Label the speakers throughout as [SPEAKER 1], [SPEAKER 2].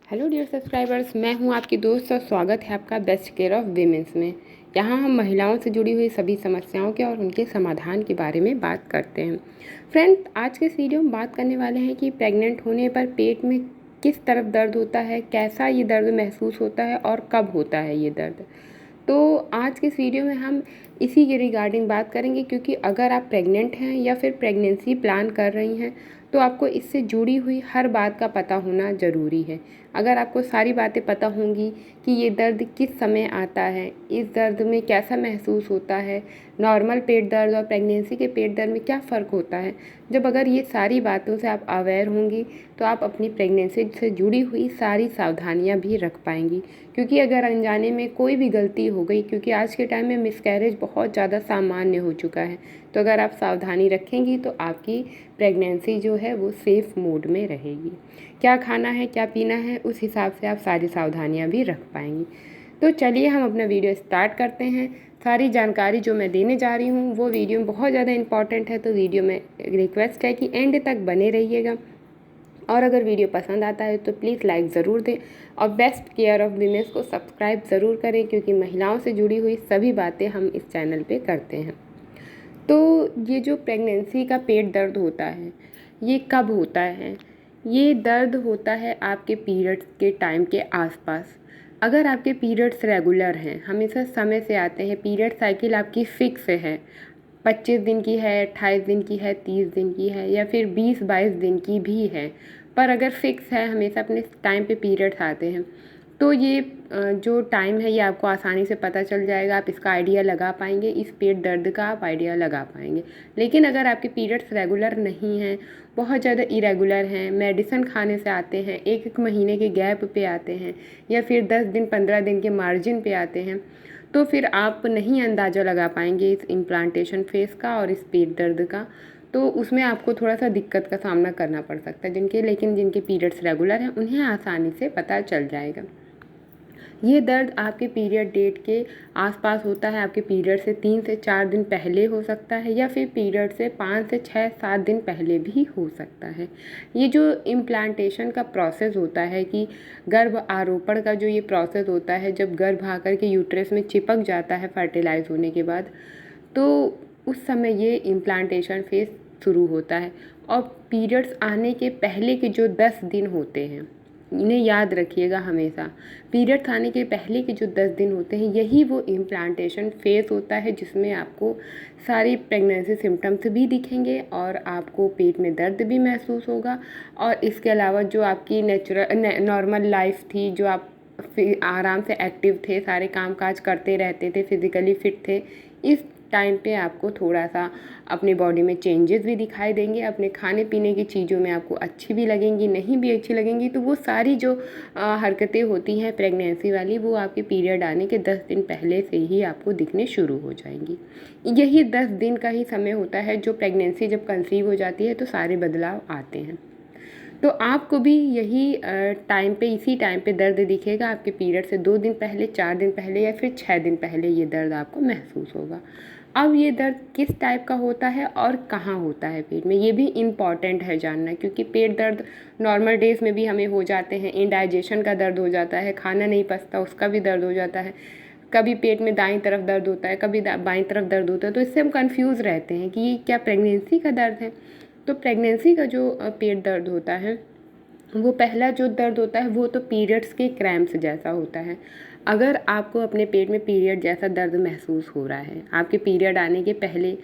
[SPEAKER 1] Hello dear subscribers, मैं हूं आपकी दोस्त और स्वागत है आपका बेस्ट केयर ऑफ़ वीमेंस में। यहाँ हम महिलाओं से जुड़ी हुई सभी समस्याओं के और उनके समाधान के बारे में बात करते हैं। फ्रेंड, आज के इस वीडियो में बात करने वाले हैं कि प्रेग्नेंट होने पर पेट में किस तरफ दर्द होता है, कैसा ये दर्द महसूस होता है और कब होता है ये दर्द। तो आज के इस वीडियो में हम इसी के रिगार्डिंग बात करेंगे, क्योंकि अगर आप प्रेग्नेंट हैं या फिर प्रेगनेंसी प्लान कर रही हैं तो आपको इससे जुड़ी हुई हर बात का पता होना ज़रूरी है। अगर आपको सारी बातें पता होंगी कि ये दर्द किस समय आता है, इस दर्द में कैसा महसूस होता है, नॉर्मल पेट दर्द और प्रेगनेंसी के पेट दर्द में क्या फ़र्क होता है, जब अगर ये सारी बातों से आप अवेयर होंगी तो आप अपनी प्रेगनेंसी से जुड़ी हुई सारी सावधानियाँ भी रख पाएंगी। क्योंकि अगर अनजाने में कोई भी गलती हो गई, क्योंकि आज के टाइम में मिसकैरेज बहुत ज़्यादा सामान्य हो चुका है, तो अगर आप सावधानी रखेंगी तो आपकी प्रेगनेंसी जो है वो सेफ़ मोड में रहेगी। क्या खाना है, क्या पीना है, उस हिसाब से आप सारी सावधानियाँ भी रख पाएंगी। तो चलिए हम अपना वीडियो स्टार्ट करते हैं। सारी जानकारी जो मैं देने जा रही हूँ वो वीडियो में बहुत ज़्यादा इंपॉर्टेंट है, तो वीडियो में रिक्वेस्ट है कि एंड तक बने रहिएगा। और अगर वीडियो पसंद आता है तो प्लीज़ लाइक ज़रूर दें और बेस्ट केयर ऑफ़ वीमेंस को सब्सक्राइब ज़रूर करें, क्योंकि महिलाओं से जुड़ी हुई सभी बातें हम इस चैनल पे करते हैं। तो ये जो प्रेगनेंसी का पेट दर्द होता है, ये कब होता है? ये दर्द होता है आपके पीरियड्स के टाइम के आसपास। अगर आपके पीरियड्स रेगुलर हैं, हमेशा समय से आते हैं, पीरियड साइकिल आपकी फ़िक्स है, 25 दिन की है, 28 दिन की है, 30 दिन की है या फिर 20-22 दिन की भी है, पर अगर फ़िक्स है, हमेशा अपने टाइम पे पीरियड्स आते हैं, तो ये जो टाइम है ये आपको आसानी से पता चल जाएगा। आप इसका आइडिया लगा पाएंगे, इस पेट दर्द का आप आइडिया लगा पाएंगे। लेकिन अगर आपके पीरियड्स रेगुलर नहीं हैं, बहुत ज़्यादा इरेगुलर हैं, मेडिसिन खाने से आते हैं, एक एक महीने के गैप पे आते हैं या फिर 10 दिन 15 दिन के मार्जिन पे आते हैं, तो फिर आप नहीं अंदाज़ा लगा पाएंगे इस इम्प्लांटेशन फेज़ का और इस पेट दर्द का। तो उसमें आपको थोड़ा सा दिक्कत का सामना करना पड़ सकता है। जिनके पीरियड्स रेगुलर हैं उन्हें आसानी से पता चल जाएगा। ये दर्द आपके पीरियड डेट के आसपास होता है। आपके पीरियड से 3 से 4 दिन पहले हो सकता है या फिर पीरियड से 5 से 6-7 दिन पहले भी हो सकता है। ये जो इम्प्लांटेशन का प्रोसेस होता है, कि गर्भ आरोपण का जो ये प्रोसेस होता है, जब गर्भ आकर के यूट्रस में चिपक जाता है फर्टिलाइज होने के बाद, तो उस समय ये इम्प्लांटेशन फेज़ शुरू होता है। और पीरियड्स आने के पहले के जो 10 दिन होते हैं, इन्हें याद रखिएगा हमेशा। पीरियड्स आने के पहले के जो 10 दिन होते हैं, यही वो इम्प्लांटेशन फेज़ होता है, जिसमें आपको सारी प्रेगनेंसी सिम्टम्स भी दिखेंगे और आपको पेट में दर्द भी महसूस होगा। और इसके अलावा जो आपकी नॉर्मल लाइफ थी, जो आप आराम से एक्टिव थे, सारे काम काज करते रहते थे, फिज़िकली फिट थे, इस टाइम पे आपको थोड़ा सा अपने बॉडी में चेंजेस भी दिखाई देंगे। अपने खाने पीने की चीज़ों में आपको अच्छी भी लगेंगी, नहीं भी अच्छी लगेंगी, तो वो सारी जो हरकतें होती हैं प्रेगनेंसी वाली, वो आपके पीरियड आने के 10 दिन पहले से ही आपको दिखने शुरू हो जाएंगी। यही 10 दिन का ही समय होता है जो प्रेगनेंसी जब कंसीव हो जाती है तो सारे बदलाव आते हैं। तो आपको भी यही टाइम पे, इसी टाइम पे दर्द दिखेगा। आपके पीरियड से 2 दिन पहले, 4 दिन पहले या फिर 6 दिन पहले ये दर्द आपको महसूस होगा। अब ये दर्द किस टाइप का होता है और कहाँ होता है पेट में, ये भी इम्पॉर्टेंट है जानना, क्योंकि पेट दर्द नॉर्मल डेज में भी हमें हो जाते हैं। इंडाइजेशन का दर्द हो जाता है, खाना नहीं पचता उसका भी दर्द हो जाता है, कभी पेट में दाईं तरफ दर्द होता है, कभी बाईं तरफ दर्द होता है, तो इससे हम कंफ्यूज रहते हैं कि ये क्या प्रेगनेंसी का दर्द है। तो प्रेगनेंसी का जो पेट दर्द होता है, वो पहला जो दर्द होता है वो तो पीरियड्स के क्रैम्प्स जैसा होता है। अगर आपको अपने पेट में पीरियड जैसा दर्द महसूस हो रहा है, आपके पीरियड आने के पहले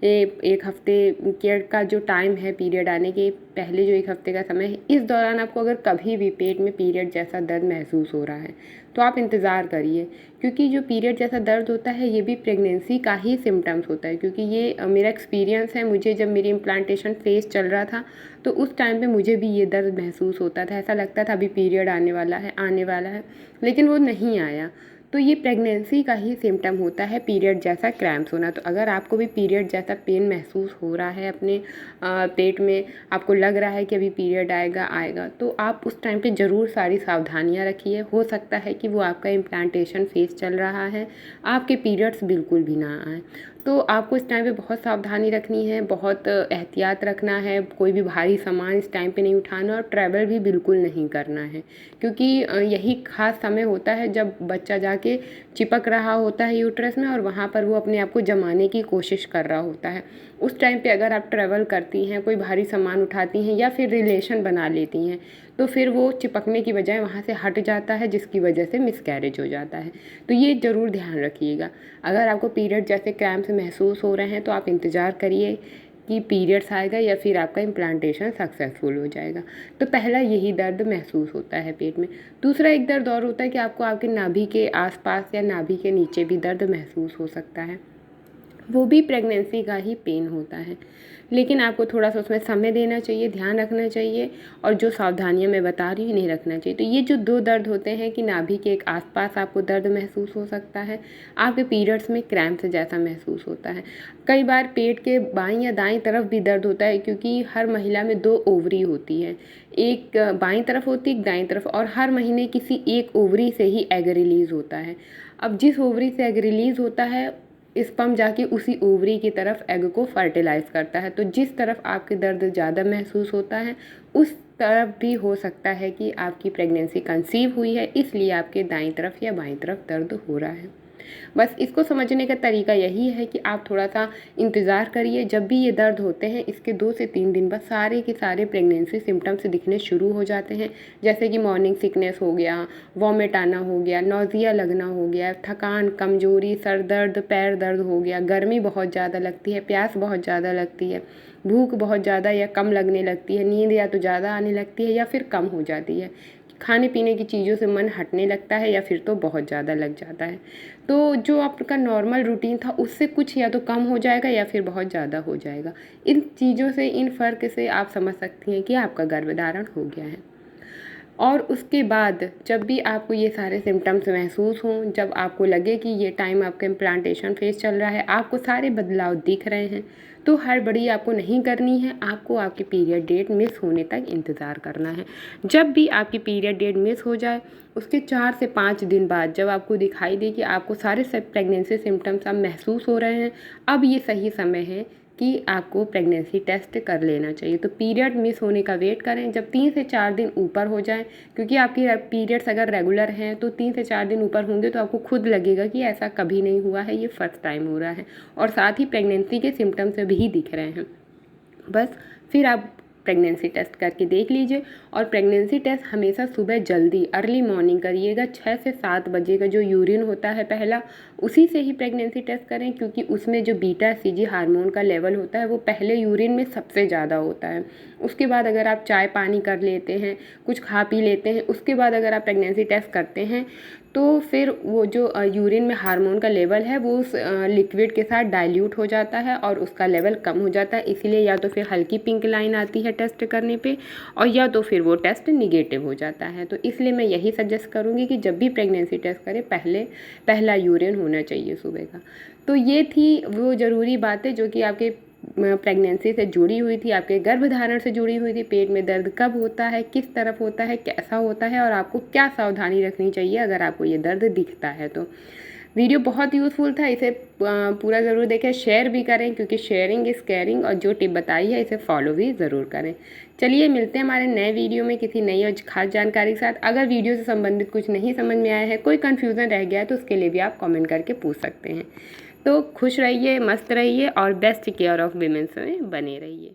[SPEAKER 1] एक हफ्ते के का जो टाइम है, पीरियड आने के पहले जो 1 हफ्ते का समय है, इस दौरान आपको अगर कभी भी पेट में पीरियड जैसा दर्द महसूस हो रहा है तो आप इंतज़ार करिए, क्योंकि जो पीरियड जैसा दर्द होता है ये भी प्रेगनेंसी का ही सिम्टम्स होता है। क्योंकि ये मेरा एक्सपीरियंस है, मुझे जब मेरी इम्प्लांटेशन फेज़ चल रहा था तो उस टाइम पे मुझे भी ये दर्द महसूस होता था। ऐसा लगता था अभी पीरियड आने वाला है, लेकिन वो नहीं आया। तो ये प्रेगनेंसी का ही सिम्टम होता है, पीरियड जैसा क्रैम्प्स होना। तो अगर आपको भी पीरियड जैसा पेन महसूस हो रहा है अपने पेट में, आपको लग रहा है कि अभी पीरियड आएगा, तो आप उस टाइम पे ज़रूर सारी सावधानियां रखिए। हो सकता है कि वो आपका इम्प्लांटेशन फेज़ चल रहा है, आपके पीरियड्स बिल्कुल भी ना आए। तो आपको इस टाइम पे बहुत सावधानी रखनी है, बहुत एहतियात रखना है, कोई भी भारी सामान इस टाइम पे नहीं उठाना और ट्रैवल भी बिल्कुल नहीं करना है, क्योंकि यही खास समय होता है जब बच्चा जाके चिपक रहा होता है यूट्रस में और वहाँ पर वो अपने आप को जमाने की कोशिश कर रहा होता है। उस टाइम पे अगर आप ट्रैवल करती हैं, कोई भारी सामान उठाती हैं या फिर रिलेशन बना लेती हैं, तो फिर वो चिपकने की बजाय वहाँ से हट जाता है, जिसकी वजह से मिसकैरेज हो जाता है। तो ये ज़रूर ध्यान रखिएगा। अगर आपको पीरियड जैसे क्रैम्प्स महसूस हो रहे हैं तो आप इंतज़ार करिए कि पीरियड्स आएगा या फिर आपका इम्प्लांटेशन सक्सेसफुल हो जाएगा। तो पहला यही दर्द महसूस होता है पेट में। दूसरा एक दर्द और होता है कि आपको आपके नाभि के आसपास या नाभि के नीचे भी दर्द महसूस हो सकता है, वो भी प्रेगनेंसी का ही पेन होता है, लेकिन आपको थोड़ा सा उसमें समय देना चाहिए, ध्यान रखना चाहिए और जो सावधानियां मैं बता रही हूँ इन्हें रखना चाहिए। तो ये जो दो दर्द होते हैं कि नाभि के एक आसपास आपको दर्द महसूस हो सकता है, आपके पीरियड्स में क्रैम्प्स जैसा महसूस होता है। कई बार पेट के बाईं या दाईं तरफ भी दर्द होता है, क्योंकि हर महिला में 2 ओवरी होती है, एक बाईं तरफ होती है, एक दाईं तरफ, और हर महीने किसी एक ओवरी से ही एग रिलीज़ होता है। अब जिस ओवरी से एग रिलीज़ होता है स्पर्म जाके उसी ओवरी की तरफ एग को फर्टिलाइज करता है। तो जिस तरफ आपके दर्द ज़्यादा महसूस होता है उस तरफ भी हो सकता है कि आपकी प्रेगनेंसी कंसीव हुई है, इसलिए आपके दाईं तरफ या बाईं तरफ दर्द हो रहा है। बस इसको समझने का तरीका यही है कि आप थोड़ा सा इंतज़ार करिए। जब भी ये दर्द होते हैं इसके 2 से 3 दिन बाद सारे के सारे प्रेगनेंसी सिम्टम्स दिखने शुरू हो जाते हैं, जैसे कि मॉर्निंग सिकनेस हो गया, वॉमिट आना हो गया, नौजिया लगना हो गया, थकान, कमजोरी, सर दर्द, पैर दर्द हो गया, गर्मी बहुत ज़्यादा लगती है, प्यास बहुत ज़्यादा लगती है, भूख बहुत ज़्यादा या कम लगने लगती है, नींद या तो ज़्यादा आने लगती है या फिर कम हो जाती है, खाने पीने की चीज़ों से मन हटने लगता है या फिर तो बहुत ज़्यादा लग जाता है। तो जो आपका नॉर्मल रूटीन था उससे कुछ या तो कम हो जाएगा या फिर बहुत ज़्यादा हो जाएगा। इन चीज़ों से, इन फ़र्क से आप समझ सकती हैं कि आपका गर्भधारण हो गया है। और उसके बाद जब भी आपको ये सारे सिम्टम्स महसूस हों, जब आपको लगे कि ये टाइम आपका इम्प्लांटेशन फेज़ चल रहा है, आपको सारे बदलाव दिख रहे हैं, तो हड़बड़ी आपको नहीं करनी है। आपको आपकी पीरियड डेट मिस होने तक इंतज़ार करना है। जब भी आपकी पीरियड डेट मिस हो जाए उसके 4 से 5 दिन बाद जब आपको दिखाई दे कि आपको सारे प्रेगनेंसी सिम्टम्स अब महसूस हो रहे हैं, अब ये सही समय है कि आपको प्रेगनेंसी टेस्ट कर लेना चाहिए। तो पीरियड मिस होने का वेट करें जब 3 से 4 दिन ऊपर हो जाएं, क्योंकि आपकी पीरियड्स अगर रेगुलर हैं तो 3 से 4 दिन ऊपर होंगे तो आपको खुद लगेगा कि ऐसा कभी नहीं हुआ है, ये फर्स्ट टाइम हो रहा है, और साथ ही प्रेगनेंसी के सिम्टम्स भी दिख रहे हैं। बस फिर आप प्रेगनेंसी टेस्ट करके देख लीजिए। और प्रेगनेंसी टेस्ट हमेशा सुबह जल्दी अर्ली मॉर्निंग करिएगा। 6 से 7 बजे का जो यूरिन होता है पहला, उसी से ही प्रेगनेंसी टेस्ट करें, क्योंकि उसमें जो बीटा सीजी हार्मोन का लेवल होता है वो पहले यूरिन में सबसे ज़्यादा होता है। उसके बाद अगर आप चाय पानी कर लेते हैं, कुछ खा पी लेते हैं, उसके बाद अगर आप प्रेगनेंसी टेस्ट करते हैं तो फिर वो जो यूरिन में हार्मोन का लेवल है वो उस लिक्विड के साथ डाइल्यूट हो जाता है और उसका लेवल कम हो जाता है। इसीलिए या तो फिर हल्की पिंक लाइन आती है टेस्ट करने पे, और या तो फिर वो टेस्ट निगेटिव हो जाता है। तो इसलिए मैं यही सजेस्ट करूँगी कि जब भी प्रेगनेंसी टेस्ट करें पहला यूरिन होना चाहिए सुबह का। तो ये थी वो ज़रूरी बातें जो कि आपके प्रेगनेंसी से जुड़ी हुई थी, आपके गर्भधारण से जुड़ी हुई थी। पेट में दर्द कब होता है, किस तरफ होता है, कैसा होता है, और आपको क्या सावधानी रखनी चाहिए अगर आपको ये दर्द दिखता है। तो वीडियो बहुत यूज़फुल था, इसे पूरा ज़रूर देखें, शेयर भी करें, क्योंकि शेयरिंग इज़ केयरिंग, और जो टिप बताई है इसे फॉलो भी ज़रूर करें। चलिए मिलते हैं हमारे नए वीडियो में किसी नई और खास जानकारी के साथ। अगर वीडियो से संबंधित कुछ नहीं समझ में आया है, कोई कन्फ्यूज़न रह गया है, तो उसके लिए भी आप कमेंट करके पूछ सकते हैं। तो खुश रहिए, मस्त रहिए और बेस्ट केयर ऑफ विमेंस में बने रहिए।